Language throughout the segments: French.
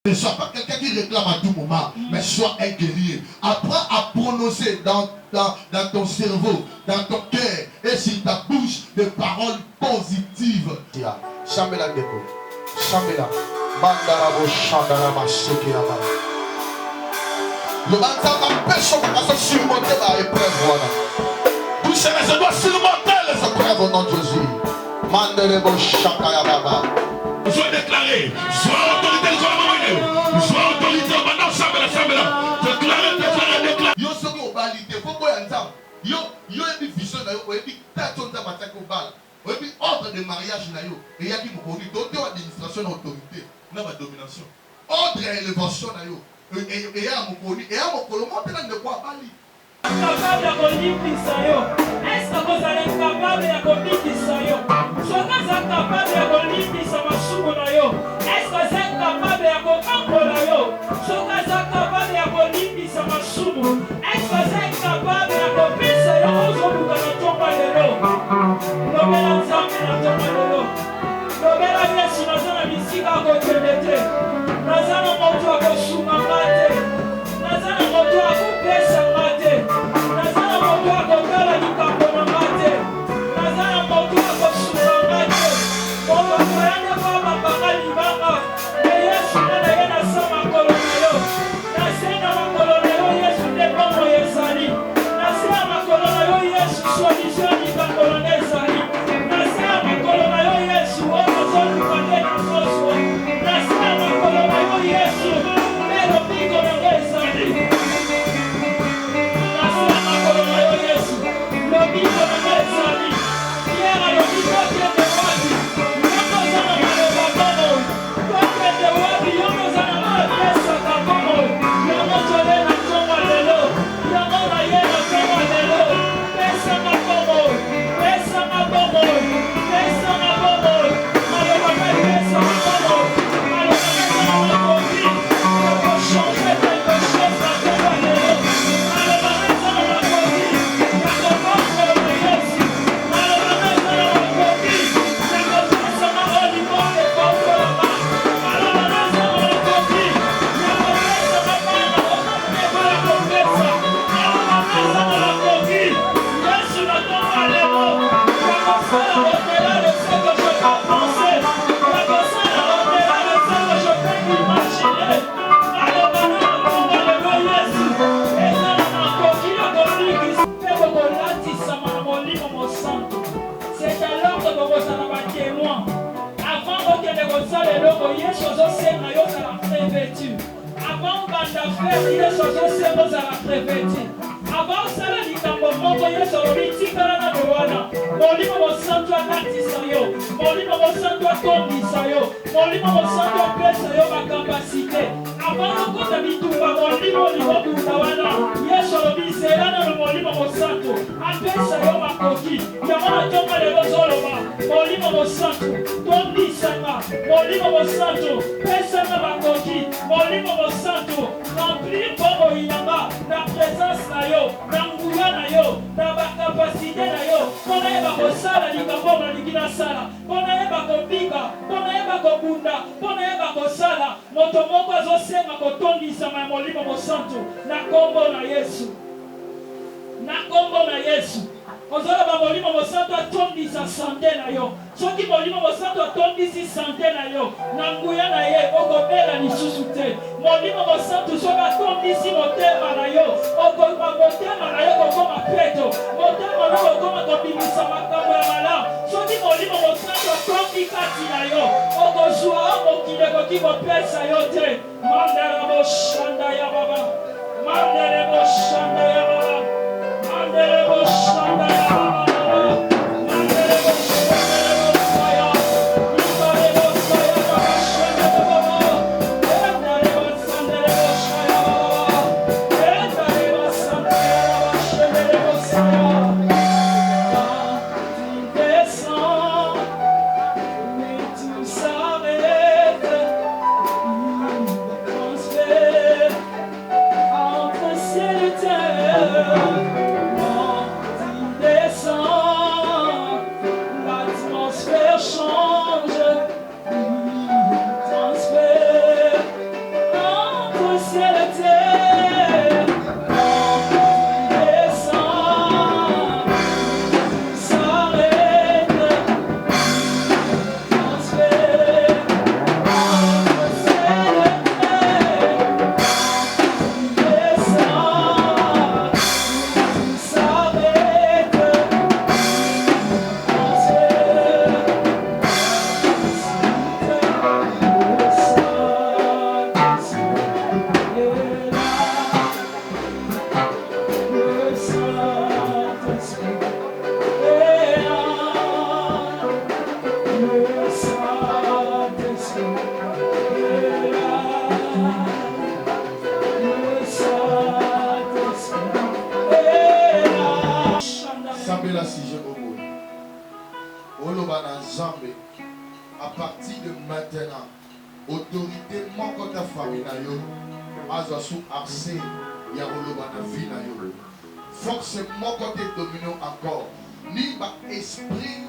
Ne sois pas quelqu'un qui réclame à tout moment, mais sois un guerrier. Apprends à prononcer dans ton cerveau, dans ton cœur et sur ta bouche des paroles positives. Chambela Deko. Chambela. Bandarabo Chandarama Sekirama. Le banzama pêche à surmonter la épreuve. Tout cela, je dois surmonter les épreuves au nom de Jésus. Mandarabo Chandarama. Je dois déclarer, sois autorité, sois autorité, maintenant, Chambela. Déclarer. Yo soki obalite, faut boya nzamba. Yo ebi vision na yo, ebi tato nzamba ataki obala. Ebi ordre de mariage na yo, et yaki mokoni, doté administration na autorité, na ba domination. Ordre ya élévation na yo, et ya mokoni, et ya mokolo monte na ndeko abali. Capable ya kolimbisa yo. Est-ce que vous allez capable ya kolimbisa yo? Soka za capable ya kolimbisa masumu na yo. Est-ce que vous êtes capable ya kokambola yo? Soka za capable ya kolimbisa masumu. Est-ce que vous êtes capable ya kopesa yo ozoluka na tonga lelo? Lobela nzambe na tonga lelo. Lobela Yesu naza na bisika akokende te. Naza na moto akosunga nga te. Naza na moto akopesa nga te. Naza na moto akotala likambo na nga te. Naza na moto akosunga nga te. Moto koyande kwa mapanga libanga. Yesu nana ye na sa makolo na yo. Nase na makolo na yo Yesu nde bongo ezali. Nase na makolo na yo Yesu solution likambo na ezali. Nase na makolo na yo Yesu oyo zoluka nde na soso. Nase na makolo na yo Yesu lelo piko na ezali. Nase na makolo na yo Yesu lobiko na ezali. Pierre lobiko kende wapi? Yoko zana maloba bomo. Kende wapi yoko zana mapesa kabomo. Yoko tole na tonga lelo. Yoko na ye na tonga lelo. Pesa mabomo. Pesa mabomo. Pesa mabomo. Maloba pesa mabomo. Maloba pesa mabomo. Yoko changer quelque chose na tonga lelo. Maloba pesa mabomo. Yoko bongo na Yesu. Maloba pesa mabomo. Yoko pesa mabomo. Bongo bongo la ma. Maloba pesa mabomo. Yoko pesa mabomo. Maloba pesa mabomo. Yesu na tonga lelo. Yoko sala au-delà de ce que je peux penser. Yoko sala au-delà de ce que je peux imaginer. Maloba na tonga lelo Yesu. Eza na koki ya kolikisa. Peko kolatisama na molimo mosantu. C'est alors que bokozala batémoin. Avant kokende kosala eloko Yesu ozosenga yo ozala revêtu. Avant banda faire Yesu ozosenga ozala revêtu. Avant osala likambo moko Yesu olobi tikala na wana. Molimo mosantu alatisa yo. Molimo mosantu atondisa yo. Molimo mosantu apesa yo bakapasite. Avant okota bitumba molimo libobunda wana. Yesu olobi zela na molimo mosantu apesa yo makoki. Yango na tonga lelo zoloba. Molimo mosantu tondisanga. Molimo mosantu pesanga makoki. Molimo mosantu remplir bongo inanga na présence na yo. Na nguya na yo, na bakapasite na yo, mpona yeba kosala likambo nalingi nasala, mpona yeba kobika, mpona yeba kobunda, mpona yeba kosala, moto moko azosenga kotondisama ya molimo mosantu na kombo na Yesu. Na kombo na Yesu. Ozoloba molimo mosantu atondisa sante na yo. Soki molimo mosantu atondisi sante na yo, na nguya na ye okobela lisusu te. Molimo mosantu soki atondisi motema na yo, okoma motema na yo kokoma peto. Motema na yo kokoma kobimisa makambo ya malamu. Soki molimo mosantu atondi kati na yo, okozwa mokili ekoki kopesa yo te. Mandere boshanda ya baba. Mandere boshanda ya baba. Mandere boshanda ya baba. Mandere boshanda ya baba. Mandere boshanda ya baba. Mandere boshanda ya baba. Mandere boshanda ya baba. Quand tu descends, mais tout s'arrête. Il va transférer. sujet au monde. Olobana Zambé, à partir de maintenant, autorité moko ta famille na yo, azo sous accès ya olobana vie na yo. Force moko te domine encore. Ni ba esprit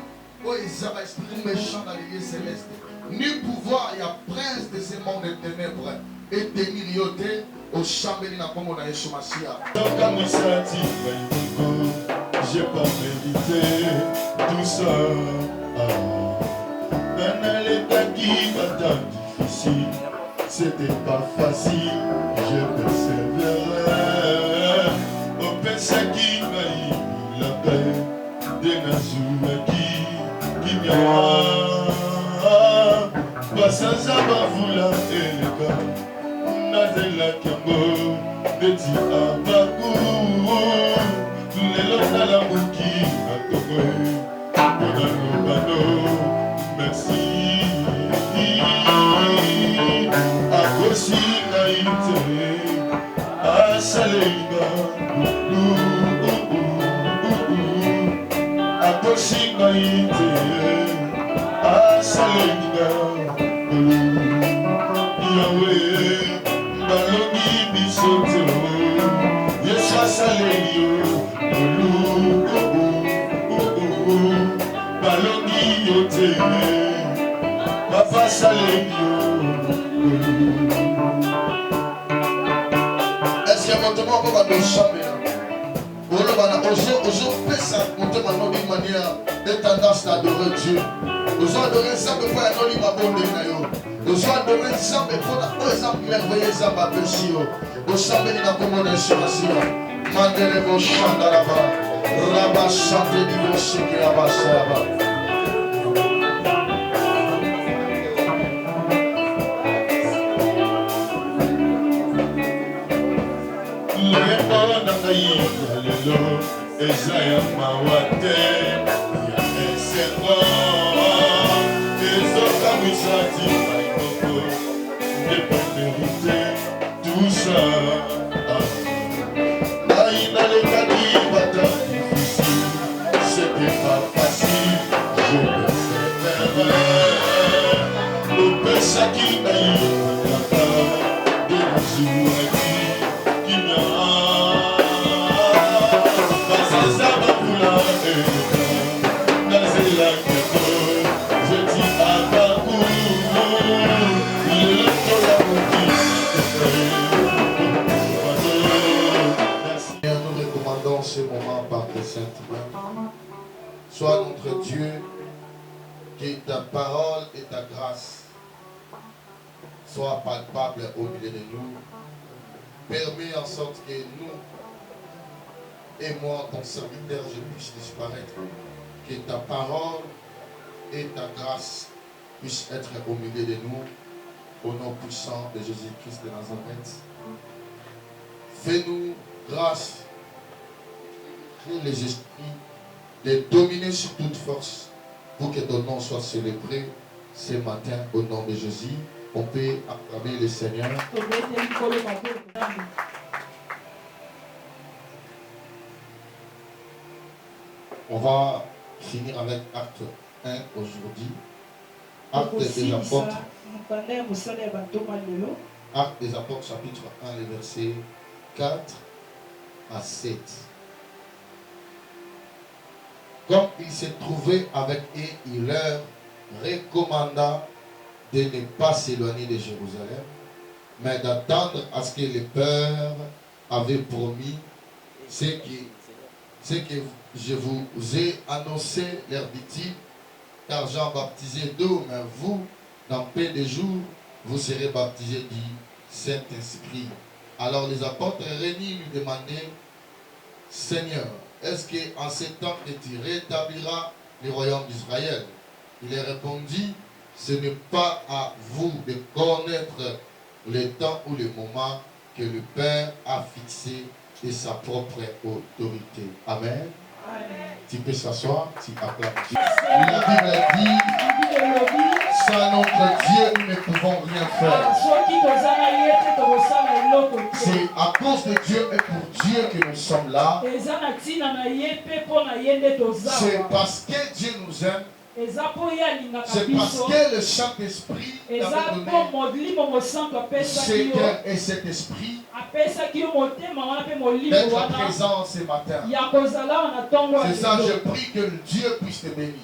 ou ezaba esprit méchant dans les lieux célestes, ni pouvoir ya prince de ce monde de ténèbres et tenir yote au chambeli na kombo na Yesu Masia. J'ai pas mérité tout ça. Dans l'état qui va tant difficile, c'était pas facile, je persévérais. Au pensa qui m'a eu la paix, des nazous qui m'a pas sans avoir voulu et le gars, Nazela Kambo, Betty Abakou. Les la bouki à Togo, merci. À Kossi Naïté, à Saléga, à Kossi Naïté, à Saléga, Yahweh, Balogi Bisoto, Yeshua Saléyo. Balongi yote, Papa Salegio. Est-ce qu'il y a un moment qu'on va nous chamber? Aujourd'hui, ça monter maintenant d'une manière de tendance d'adorer Dieu. Aujourd'hui, adorer ça, mais il faut aller dans le monde. Aujourd'hui, adorer ça, mais il faut aller merveilleux ça, ma péché. Aujourd'hui, il y a un commandant sur la scie. Mandele vos chants là-bas. Rabba chante du vos chics là-bas, là-bas. Ezaya mawate ya eserwa ezoka misati maikoko ne pas mériter tout ça. Aïna le kadi bata difficile, c'était pas facile, je persévérais. Au pesa qui naïe la part de nos qui m'a. Nous recommandons ce moment par tes saintes mains. Sois notre Dieu, que ta parole et ta grâce soient palpables au milieu de nous. Permets en sorte que nous, et moi, ton serviteur, je puisse disparaître. Que ta parole et ta grâce puissent être au milieu de nous. Au nom puissant de Jésus-Christ de Nazareth. Fais-nous grâce, les esprits, de dominer sur toute force pour que ton nom soit célébré ce matin au nom de Jésus. On peut acclamer le Seigneur. On va finir avec Acte 1 aujourd'hui. Acte des Apôtres. Acte des Apôtres, chapitre 1, les versets 4 à 7. Comme il se trouvait avec eux, il leur recommanda de ne pas s'éloigner de Jérusalem, mais d'attendre à ce que le Père avait promis, ce que je vous ai annoncé, leur dit-il, car Jean baptisait d'eau, mais vous, dans peu de jours, vous serez baptisés du Saint-Esprit. Alors les apôtres réunis lui demandaient, Seigneur, est-ce qu'en ce temps que tu rétabliras le royaume d'Israël? Il leur répondit, ce n'est pas à vous de connaître le temps ou le moment que le Père a fixé de sa propre autorité. Amen. Amen. Tu peux s'asseoir, tu acclames. La Bible dit, Sans notre Dieu, nous ne pouvons rien faire. C'est à cause de Dieu et pour Dieu que nous sommes là. C'est parce que Dieu nous aime. C'est parce que le Saint-Esprit t'avait donné ce cœur et cet esprit d'être présent ce matin. C'est ça, je prie que Dieu puisse te bénir.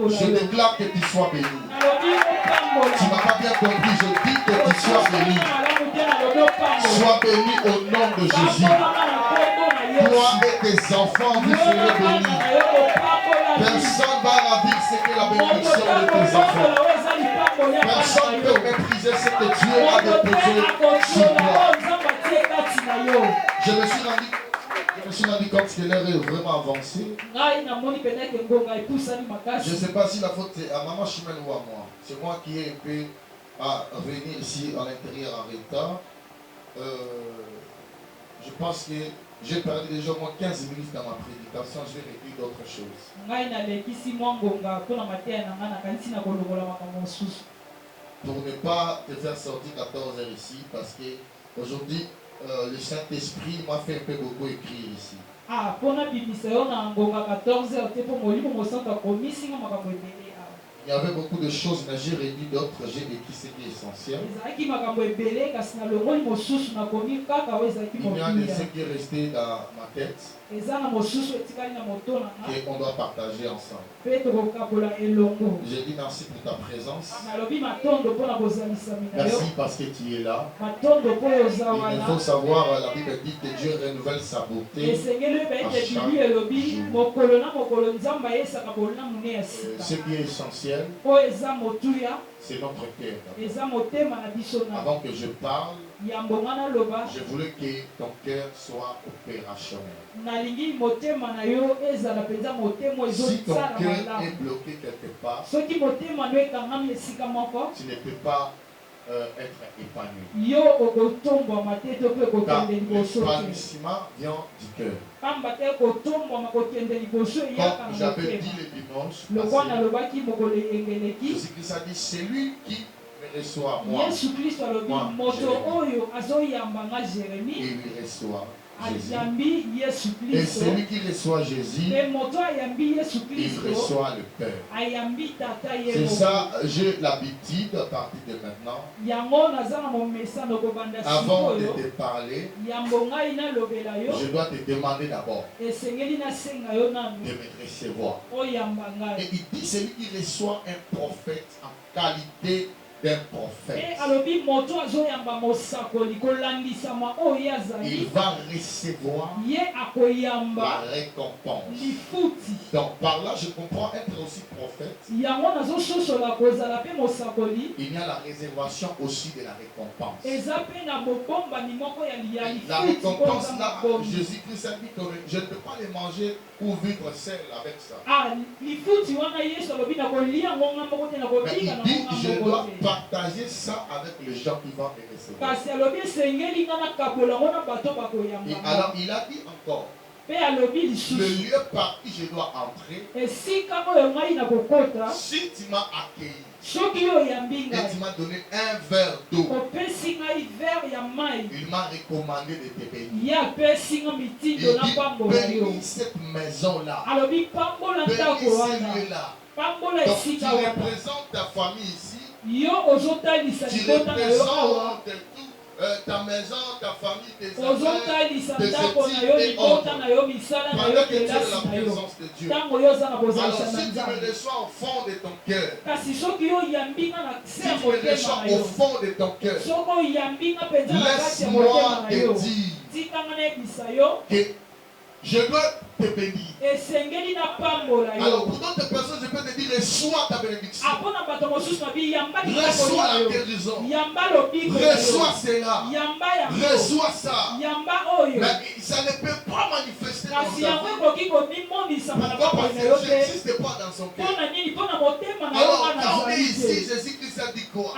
Je déclare que tu sois béni. Tu n'as pas bien compris, je dis que tu sois béni. Sois béni au nom de Jésus. Toi et tes enfants, vous serez bénis. Personne ne va ravir ce que la bénédiction de tes enfants. Personne ne peut mépriser ce que Dieu a déposé sur toi. Je me suis rendu compte que l'heure est vraiment avancée. Je ne sais pas si la faute est à Maman Chimène ou à moi. C'est moi qui ai un peu à venir ici à l'intérieur en retard. Je pense que j'ai perdu déjà au moins 15 minutes dans ma prédication. Je vais réécrire d'autres choses. Pour ne pas te faire sortir 14 heures ici, parce que aujourd'hui, le Saint-Esprit m'a fait un peu beaucoup écrire ici. Il y avait beaucoup de choses, mais j'ai réduit d'autres, j'ai écrit ce qui est essentiel. Il y a de ce qui est resté dans ma tête et on doit partager ensemble. Je dis merci pour ta présence. Merci parce que tu es là. Il faut savoir, la Bible dit que Dieu renouvelle sa beauté à chaque jour. Ce qui est essentiel, c'est notre cœur. Avant que je parle, je voulais que ton cœur soit opérationnel. Si ton cœur est bloqué quelque part, tu ne peux pas être épanoui. Car l'épanouissement vient du cœur. Comme j'avais dit le dimanche passé, Jésus-Christ a dit, c'est lui qui me reçoit moi. Et lui reçoit Jésus. Et celui qui reçoit Jésus, il reçoit le Père. C'est ça, j'ai l'habitude à partir de maintenant, avant de te parler, je dois te demander d'abord de me recevoir. Et il dit, celui qui reçoit un prophète en qualité d'un prophète, il va recevoir la récompense. Donc par là je comprends être aussi prophète. Il y a la réservation aussi de la récompense. La récompense là, Jésus-Christ a dit que je ne peux pas les manger ou vivre seul avec ça. Mais il dit je dois partager ça avec les gens qui vont me recevoir. Et alors il a dit encore, le lieu par qui je dois entrer, si tu m'as accueilli et tu m'as donné un verre d'eau, il m'a recommandé de te bénir. Il dit, bénis cette maison-là, bénis celui-là. Donc tu représentes ta famille ici, tu représentes ta maison, ta famille, tes enfants, tes études et autres. Pendant que tu es dans la présence de Dieu. Alors si tu me reçois au fond de ton cœur, si tu me reçois au fond de ton cœur, laisse-moi te dire que je dois te bénir. Alors pour d'autres personnes, je peux te dire, reçois ta bénédiction. Reçois la guérison. Reçois cela. Reçois ça. Mais ça ne peut pas manifester dans sa vie. Pourquoi? Parce que Jésus n'existe pas dans son cœur. Alors quand on est ici, Jésus-Christ a dit quoi?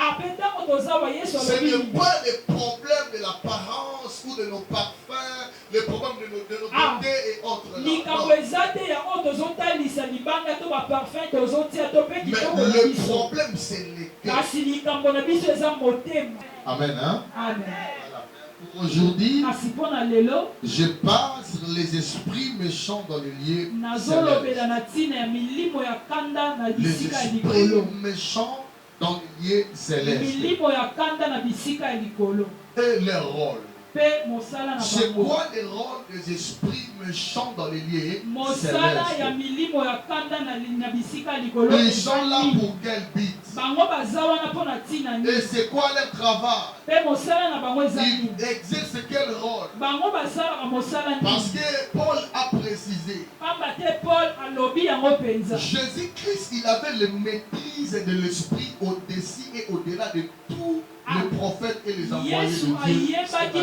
Ce n'est pas le problème de l'apparence ou de nos parfums les problèmes de nos beauté et autres. là. likambo Non. eza te ya oyo tozotalisa libanga to baparfum tozotia to mpe Mais kitoko na le biso problème, c'est les cœurs. kasi likambo na biso eza motema. Amen. Hein? Amen. Voilà. Pour aujourd'hui, kasi mpo na lelo je parle sur les esprits méchants dans les lieux nazolobela célestes. na ntina ya milimo ya kanda na Les bisika ya esprits likolo. méchants dans les lieux célestes. milimo ya kanda na bisika ya likolo Et leur rôle. mpe mosala na C'est bango. quoi le rôle des esprits méchants dans les lieux mosala ya célestes? milimo ya kanda na bisika ya likolo Ils sont là pour quel but? bango baza wana mpo na ntina nini Et c'est quoi leur travail? mpe mosala na bango eza nini Ils exercent quel rôle? bango basalaka mosala Parce nini que Paul a précisé, pamba te paul alobi yango mpenza Jésus-Christ, il avait le maîtrise de l'esprit au-dessus et au-delà de tous les prophètes et les envoyés yesu de Dieu. ayebaki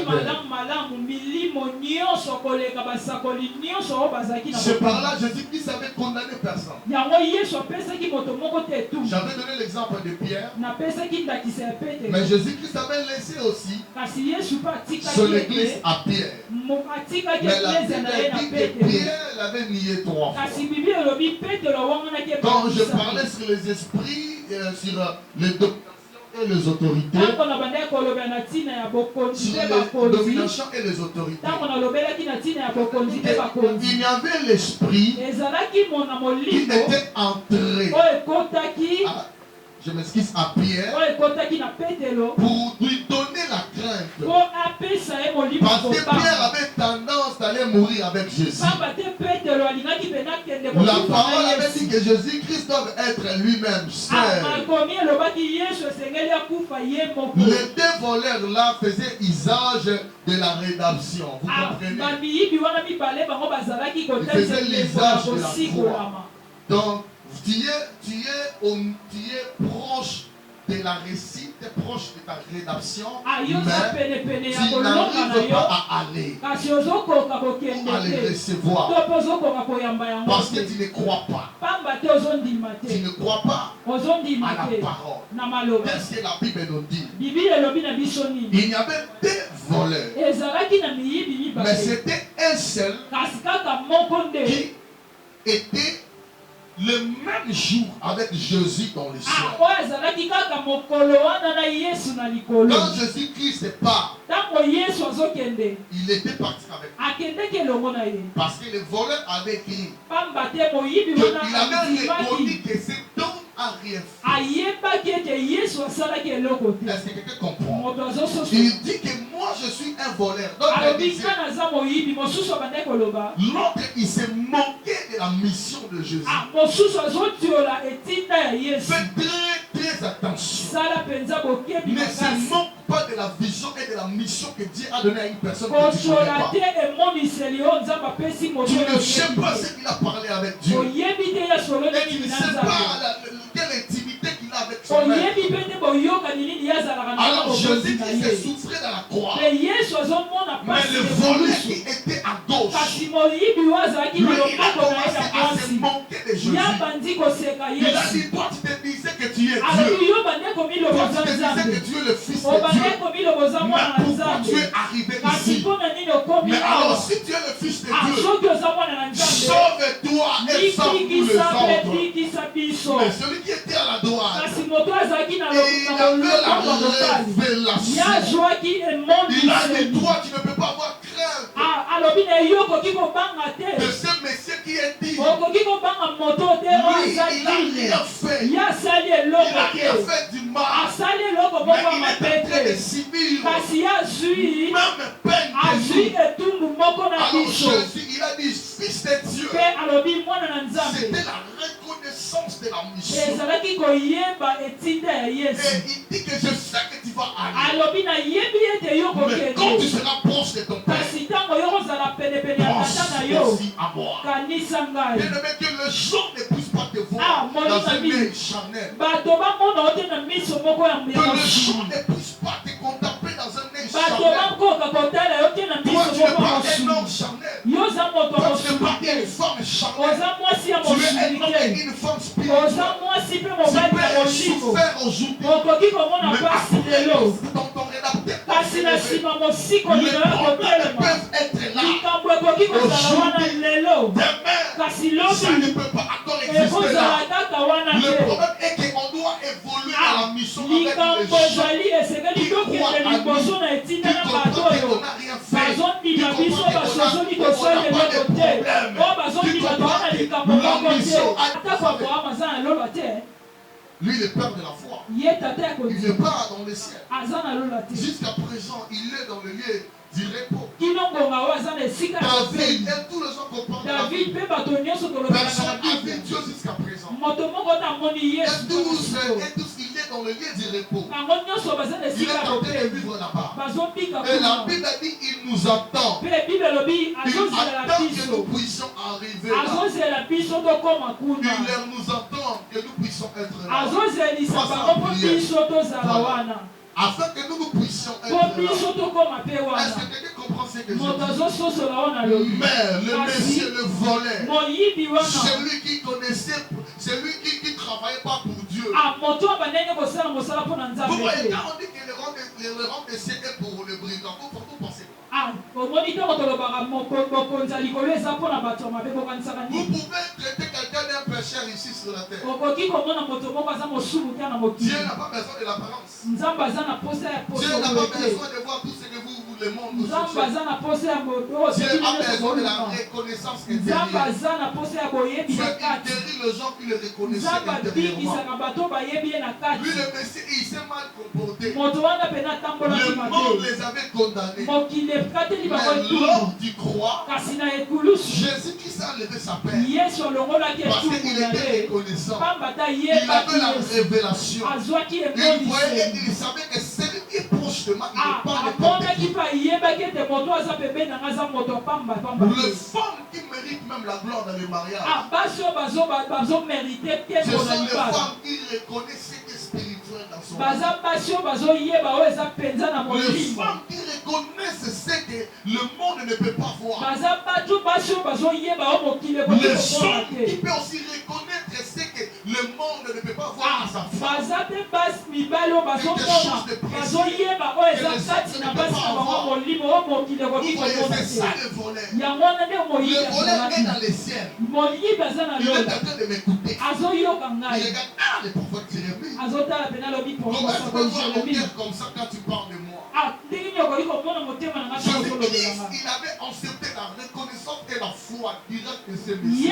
malamu milimo nyonso koleka basakoli nyonso oyo bazalaki na C'est par mokili. là Jésus-Christ avait condamné personne. yango yesu apesaki moto moko te tu J'avais donné l'exemple de Pierre, napesaki ndakisa ya petelo mais Jésus-Christ avait laissé aussi kasi yesu mpe atikaki son église ete à Pierre. atikaki Mais la eglise Bible na ye na dit que petelo Pierre l'avait nié 3 fois. kasi bibi elobi petelo awanganaki Quand je ebakisa. parlais sur les esprits, sur les dominations et les autorités, ntango na bandaki kolobela na ntina ya bokonzi sur mpe les bakonzi dominations et les autorités, ntango nalobelaki na ntina ya bokonzi mpe bakonzi il y avait l'esprit ezalaki na qui molimo était entré, oyo ekotaki je m'excuse, à Pierre oyo ekotaki na petelo pour lui donner la crainte. mpo apesa ye molimo Parce que Pierre kobanga avait tendance d'aller mourir avec Jésus. pamba te petelo alingaki mpe nakende La kokufa parole na avait dit yesu que Jésus-Christ doit être lui-même seul. makomi elobaki yesu esengeli akufa ye moko Les deux voleurs là faisaient usage de la rédemption. Vous comprenez? bamiyibi wana mibale bango bazalaki kotalisa Ils faisaient ndeko ya l'usage de la kosikolama Donc, tu es proche de la réussite, tu es proche de ta rédemption, yo oza mais penepene ya tu kolonga na n'arrives yo pas à aller, kasi ozokoka kokende à les te recevoir. to mpe ozokoka koyamba yango Parce que te tu ne crois pas. pamba te ozondima Tu te ne crois pas ozondima à la te parole. na maloba Qu'est-ce que la Bible nous dit? bibili elobi na biso nini Il y avait deux voleurs, ezalaki na miyibi mais mibale c'était un seul kasi kaka moko nde qui était le même jour avec Jésus dans le ciel. oyo ezalaki kaka mokolo wana na yesu na likolo Quand Jésus-Christ part, ntango yesu azokende il était parti avec lui. akendeki elongo na ye Parce que le voleur avait écrit pamba te moyibi qu'il wana avait andimaki reconnu que cet homme a rien fait. ayebaki ete yesu asalaki eloko te Est-ce que quelqu'un comprend? moto azososo Il dit que moi je suis un voleur. Donc il alobi disait, nga naza moyibi mosusu abandaki koloba l'autre il s'est moqué de la mission de Jésus. mosusu azotiola etinda ya yesu Faites très attention. sala mpenza bokebi Ne se makasi moque pas de la vision et de la mission que Dieu a donnée à une personne que tu ne connais kotiola pas. te emoniseli oyo nzambe apesi moto Tu oyo ne sais oyebi pas te. ce qu'il a parlé avec Dieu. oyebi te ya solo Et tu nini ne na sais nzambe pas quelle intimité qu'il a avec son maître. oyebi mpe te boyokani nini ye azalaka na Alors bokonzi Jésus na qui ye s'est souffré dans la croix. me yesu azomona Mais pasi le voleur ekolusu qui était à gauche, kasi moyibi oyo azalaki lui, na il a loboko na ye commencé ya à se mwasi moquer de Jésus. ya bandi koseka Il a yesu dit, toi tu te disais que tu es alobi Dieu. yo bande Toi komiloboza tu te disais nzambe que tu es le fils de obande Dieu. komiloboza mwana Mais na pourquoi tu nzambe es arrivé kasi ici? mpo na nini okomi Mais awa alors si tu es le fils de Dieu, soki oza mwana na nzambe sauve-toi et sauve tous les likikisa mpe autres. likisa biso Mais celui qui était à la droite, kasi moto azalaki na et il avait loboko ya la mobali révélation. yazwaki Il a dit, emoniseli toi tu ne peux pas avoir crainte alobi na yo okoki kobanga te de ce monsieur qui est dit. okoki kobanga moto te oyo Lui, aza il a dine rien fait. ye asali Il a eloko rien te fait du mal. asali eloko Mais moko ya il mabe est en train de te subir kasi ye azwi même peine que azwi nous. etumbu moko na Alors biso Jésus, il a dit, fils de Dieu, mpe alobi mwana na nzambe c'était la reconnaissance de la mission. ezalaki koyeba etinda ya Et yesu il dit que je sais que tu vas aller. alobi nayebi ete yo Mais quand tu kokende seras proche de ton Père, kasi ntango yo kozala penepene ya pense tata na yo aussi à moi. kanisa ngai Bien-aimé, que le jour ne puisse pas te Ah, voir mon dans un ami. œil charnel. bato bamona o te na miso moko ya Que le jour mosusu ne puisse pas te contempler dans un œil bato charnel. bakoka kotala yo te na Toi, miso tu n'es moko ya pas un homme mosusu charnel. yo oza moto ya Toi, tu n'es mosuli pas te une femme charnelle. oza mwasi ya Tu es un mosuli homme te et une femme oza spirituelle. mwasi mpe Tu mobali ya peux molimo souffrir aujourd'hui. okoki komona Mais pasi après, lelo dans ton rédacteur, kasi na nsima les mosikoli na yo problèmes kotelema peuvent être là. Ça ne peut pas encore exister là. Le problème est qu'on doit évoluer dans la mission avec les gens qui croient à nous, qui comprennent qu'on n'a rien fait, qui comprennent qu'on n'a pas de problème, l'ambition. Lui, le père de la foi, il n'est pas dans le ciel. Jusqu'à présent, il est dans le lieu du repos. David et tous les gens comprennent David. Personne n'a vu Dieu jusqu'à présent. Et tous, il est dans le lieu du repos. Il est en train de vivre là-bas. Et la Bible dit il nous attend. Il attend que nous puissions arriver là. Il nous attend que nous puissions être là. Afin que nous puissions être là. Est-ce que quelqu'un comprend ce que je dis? Mais le monsieur, le voleur, celui qui connaissait, celui qui ne travaillait pas pour Dieu. Vous voyez, quand on dit que le rang de ciel est pour le brigand, vous pensez quoi? Vous pouvez traiter quelqu'un d'un pécheur ici sur la terre. Dieu n'a pas besoin de l'apparence. Dieu n'a pas besoin de voir tout ce que vous, le monde, vous cherchez. Dieu a besoin de la reconnaissance intérieure. Dieu guérit les gens qui le reconnaissent intérieurement. Lui, le Messie, il s'est mal comporté. Le monde les avait condamnés. Mais lors du croix, Jésus qui s'est enlevé sa peine. Parce qu'il était reconnaissant. Il avait la révélation. Il voyait, il savait que celui qui est proche de moi, il n'est pas n'importe qui. Les femmes qui méritent même la gloire dans le mariage, ce sont les femmes qui reconnaissent ce qui est spirituel dans son monde. Les femmes qui reconnaissent ce que le monde ne peut pas voir. Les hommes qui peuvent aussi reconnaître ce que le monde ne peut pas voir à sa femme. Quelque chose de précieux que les autres ne peuvent pas avoir. Vous voyez, c'est ça le voleur. Le voleur est dans les ciels. Il est en train de m'écouter. Il regarde, le prophète Jérémie. Comment tu peux voir mon cœur comme ça quand tu parles de moi? Jésus-Christ, il avait accepté la reconnaissance et la foi directe de ce Messie.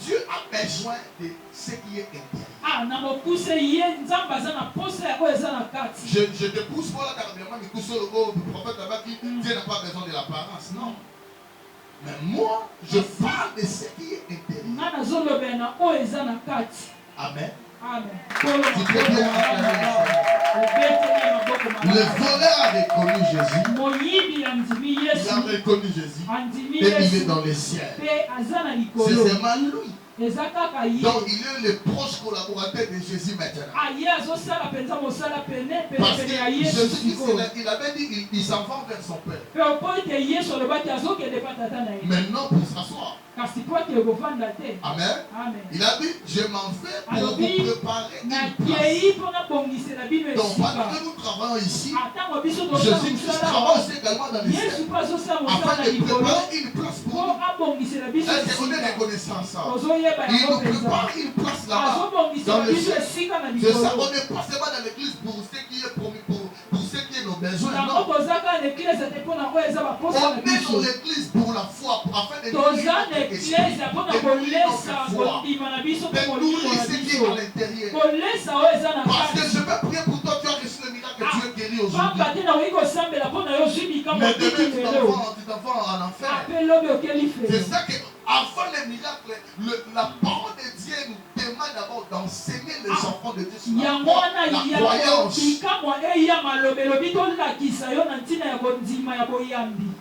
Dieu a besoin de ce qui est intérieur. Je te pousse pour la dernièrement, mais le prophète avait dit Dieu n'a pas besoin de l'apparence. Non. Mais moi, je parle de ce qui est intérieur. Amen. Le voleur a reconnu Jésus. Il a reconnu Jésus. Et il est dans les ciels. C'est seulement lui. Donc il est le proche collaborateur de Jésus maintenant. Parce que Jésus, il avait dit il s'en va vers son Père. Maintenant pour s'asseoir. Amen. Il a dit je m'en vais pour vous préparer une place. Donc pendant que nous travaillons ici, Jésus travaille aussi également dans les cieux afin de préparer une place pour nous. Est-ce qu'on est reconnaissant ça? Il nous prépare une place là-bas dans le ciel. C'est ça, on n'est pas seulement dans l'église pour ce qui est promis, pour ce qui est nos besoins. Non. On est dans l'église pour la foi, afin de nourrir notre esprit, de nourrir notre foi, de nourrir ce qui est à l'intérieur. Parce que je vais prier pour toi, tu as reçu le miracle que tu es guéri aujourd'hui. Mais demain tu t'en vas en enfer. C'est ça que avant le miracle, la parole de Dieu nous demande d'abord d'enseigner les enfants de Dieu sur la croyance.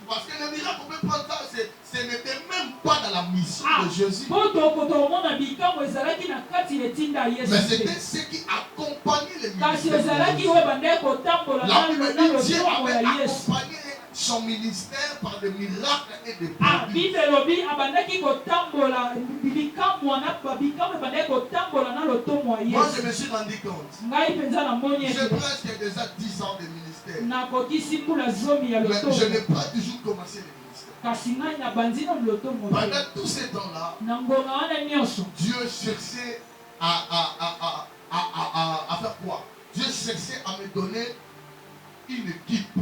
Parce que le miracle, on peut prendre ça, ce n'était même pas dans la mission de Jésus. Mais c'était ce qui accompagnait le ministère. La Bible dit Dieu avait accompagné son ministère par des miracles et des prodiges. Moi, je me suis rendu compte. J'ai presque déjà 10 ans de ministère. Mais je n'ai pas toujours commencé le ministère. Pendant tous ces temps-là, Dieu cherchait à faire quoi? Dieu cherchait à me donner une équipe.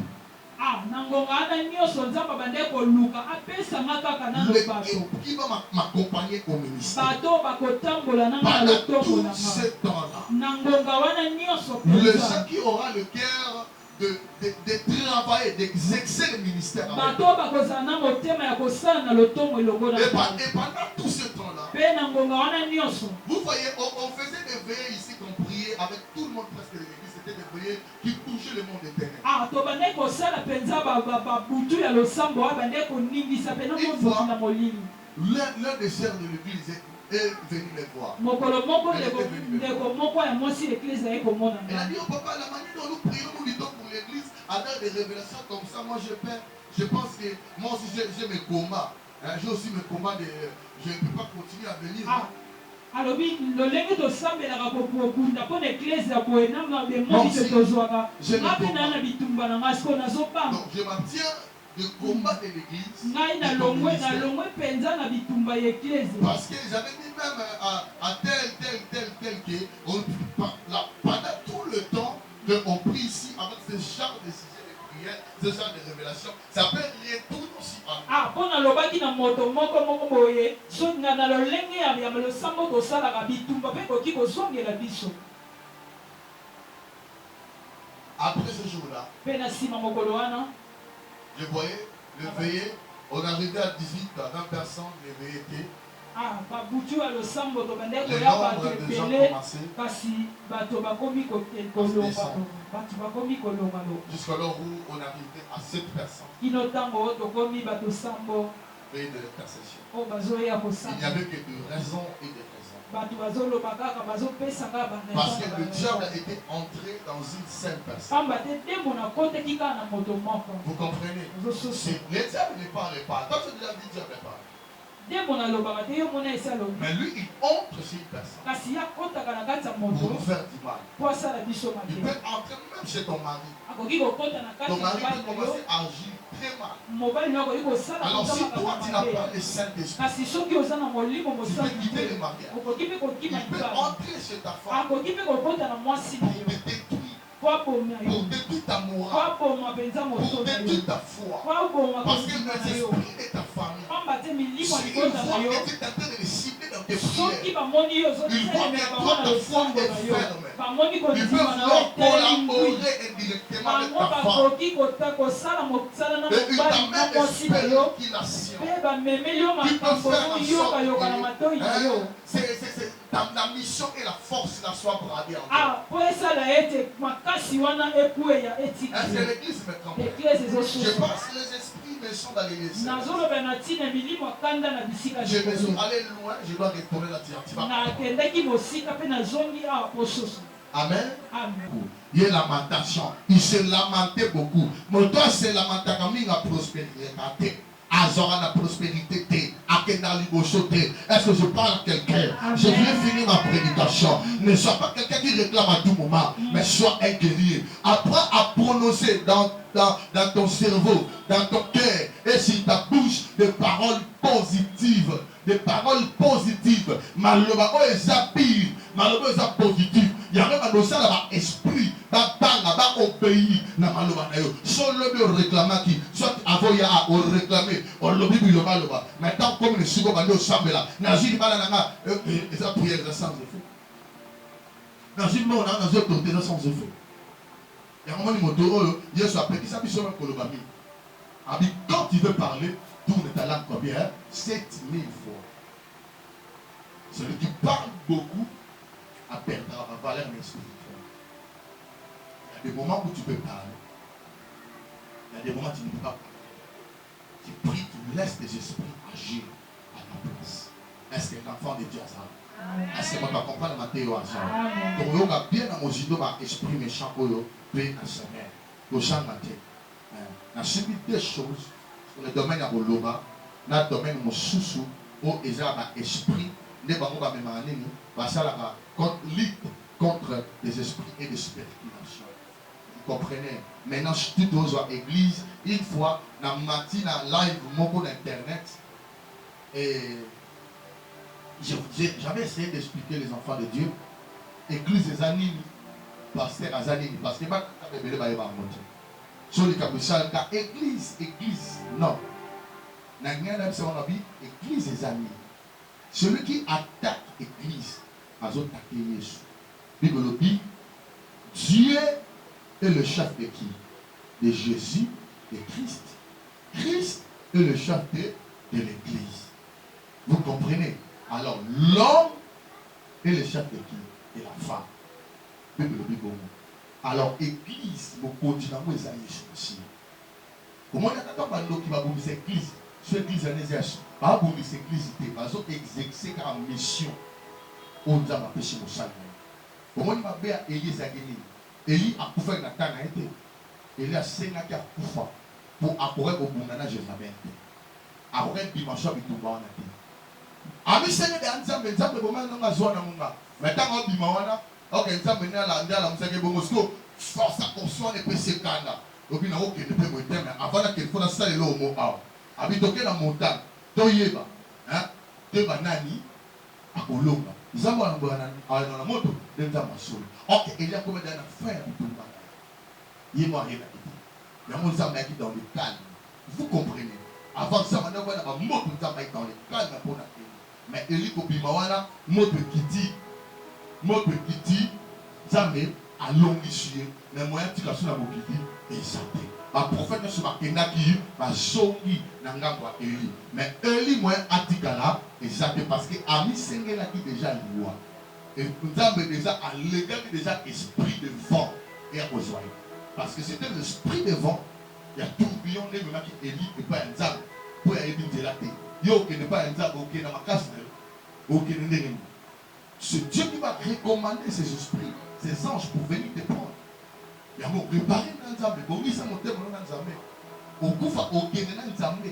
L'équipe qui va m'accompagner au ministère. Pendant tout ce temps-là, le gens qui aura le cœur de travailler, d'exercer le ministère. Et pendant tout ce temps-là, vous voyez, on faisait des veillées ici qu'on priait avec tout le monde presque de l'église. C'était des veillées qui touchaient le monde éternel. L'un des sœurs de l'église est venu les voir. Elle a dit au papa, la manière dont nous prions, nous luttons pour l'église, avec des révélations comme ça, moi je pense que moi aussi j'ai mes combats. J'ai aussi mes combats, je ne peux pas continuer à venir. Donc je m'abstiens de combat de l'église. Parce que j'avais dit même à tel que pendant tout le temps qu'on prie ici avec ce genre de sujets de prière, ce genre de révélation, ça peut retourner aussi à après ce jour-là, je voyais le veillé, on arrivait à 18 à 20 personnes, le veillé était. Le nombre de gens commençait. Jusqu'à l'heure où on arrivait à 7 personnes. Veillée de l'intercession. Il n'y avait que de raisons et de raisons. Parce que le diable était entré dans une seule personne. Vous comprenez? Le diable ne parle pas. Quand je dis le diable ne parle. Mais lui, il entre chez une personne pour nous faire du mal. Il peut entrer même chez ton mari. Ton mari peut commencer à agir très mal. Alors si toi tu n'as pas le Saint-Esprit, tu peux quitter le mariage. Il peut entrer chez ta femme pour te détruire. Pour détruire ta morale, pour détruire ta foi. Parce que les esprits de ta famille, s'ils voient que tu es en train de les cibler dans tes prières, ils voient que toi ta foi est ferme. Ils peuvent vouloir collaborer indirectement avec ta femme. Et ils t'amènent des spéculations. Ils peuvent faire en sorte que ta mission et la force la soient bradées en toi. Est-ce que l'église me comprend? Je pense que les esprits méchants dans l'église. Je me suis allé loin, je dois retourner la directive. Amen. Il y a lamentation. Il se lamentait beaucoup. Mais toi, c'est lamentation comme la prospérité. Azora la prospérité. Est-ce que je parle à quelqu'un? Je viens finir ma prédication. Ne sois pas quelqu'un qui réclame à tout moment, mais sois un guerrier. Apprends à prononcer dans ton cerveau, dans ton cœur et sur ta bouche des paroles positives. Des paroles positives. Maloba o ezapir, maloba eza positif. Il y a même un dossier là esprit, ba obéir na maloba na yo. Solo le réclamant qui soit avoya à réclamer, on lobi biloba loba. Maintenant comme le sugo bando sambela, na jini bala nanga eza prière de sans effet. Na jini mo na zo toté sans effet. Il y a un moment où moto il soit petit ça biso même kolobami. Abi quand tu veux parler, tourne ta langue combien? 7000 fois. Celui qui parle beaucoup a perdu la valeur spirituelle. Il y a des moments où tu peux parler. Il y a des moments où tu ne peux pas parler. Tu pries, tu laisses tes esprits agir à ta place. Est-ce que l'enfant de Dieu a ça? Est-ce que tu vas comprendre ma théorie? Donc, il y a bien dans mon judo un esprit méchant pour le plein à sa mère. Le champ de la tête. On a subi deux choses. Dans le domaine de l'Oloba, dans le domaine de mon sous-sous, où il y a un esprit, lutte contre des esprits et des spéculations. Vous comprenez? Maintenant, je suis dans l'église. Une fois, dans matin, live, mon compte internet. Et j'avais essayé d'expliquer les enfants de Dieu. Église des animes, pasteur des animes, parce que pas sur les capuchons, église, non. Église des animes. Celui qui attaque l'église, a attaqué Jésus. Bible dit, Dieu est le chef de qui? De Jésus, de Christ. Christ est le chef de l'église. Vous comprenez? Alors, l'homme est le chef de qui? De la femme. Bible dit bon. Alors, église, vous continuez à Jésus aussi. Comment on a dit qui va vous dire église? Sur l'église, pas vous dire église, parce que exercer la mission. On a péché au salut. Comment on va dire Élie Zagini? Élie a couvert la tana été. Élie a saigné à Koufa pour accourir au Bounana Jézabel. Après, dimanche, il tombe en été. Ami Seigneur de Anzambe, Nzambe Boman non azona munga. Maintenant on dit mawana, OK Nzambe na la ndala musake bongosko, force à portion ne peut se kanda. Obi na OK ne peut mo mais avant que il faut la salle lo mo aw. Abi toke na montagne, to yeba, hein? Te banani akolonga. Nzambe na bwana na moto, Nzambe solo. OK, il y a combien d'années faire pour tout le Yemo rien à dire. Mais mon Nzambe qui dans le calme. Vous comprenez? Avant ça, on a vu la moto Nzambe dans le calme pour la mais Eli Kobimawana, moto kiti, Zambé, à long issue, mais moi, tu as sur la bokiti, et ça ma prophète ne se marque qui, ma zongi, n'angamba Eli. Mais Eli, moi, atikala, et ça parce que Ami Sengela qui déjà loi. Et Zambé déjà, à l'égal déjà esprit de vent, et à besoin. Parce que c'était l'esprit de vent, il y a tourbillon de gens qui Eli, et pas un Zambé, pour y aller de la terre. Yo qui n'est pas un diable, qui n'a pas casse, c'est Dieu qui va recommander ses esprits, ses anges pour venir te prendre. Il y a mon préparé dans le diable, bon, il s'est monté dans le diable. Au coup, il y a un diable.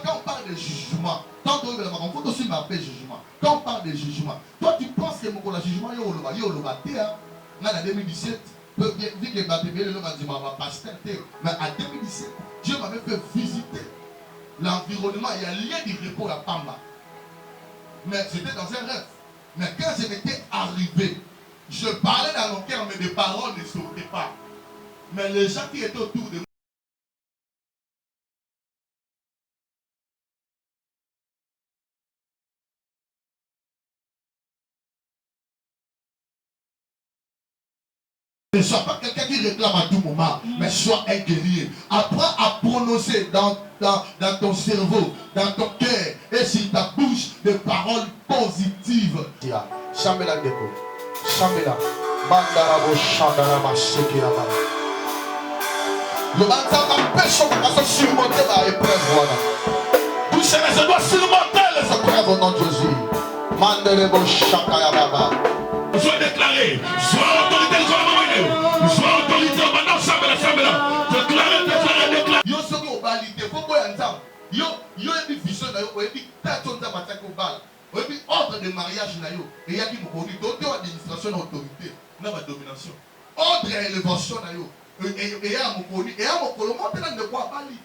Quand on parle de jugement, quand on faut aussi m'appeler jugement. Quand on parle de jugement, toi tu penses que mon jugement, il y a en 2017, vu que ma bébé, le pasteur, mais en 2017, Dieu m'avait fait visiter l'environnement, il y a lieu de repos à Pamba. Mais c'était dans un rêve. Mais quand je m'étais arrivé, je parlais dans mon cœur, mais les paroles ne sortaient pas. Mais les gens qui étaient autour de moi, ne sois pas quelqu'un qui réclame à tout moment, mais sois un guerrier. Apprends à prononcer dans ton cerveau, dans ton cœur et sur ta bouche des paroles positives. Chambela Deko, Chambela, Bandarabo Chandarama Sekirama. Le matin, empêche à se surmonter la épreuve. Tout cela doit surmonter les épreuves au nom de Jésus. Mandarabo Chakayababa. Sois déclaré, sois autorité, sois autorité, maintenant, Chambela, déclaré. Yo soki obalite faut boya nzambe yo ebi vision na yo oyebi tato nzambe ataki obala oyebi ordre de mariage na yo eyaki mokoni to administration na autorité na domination ordre ya élévation na yo eya mokoni eya mokolo motela ndeko abali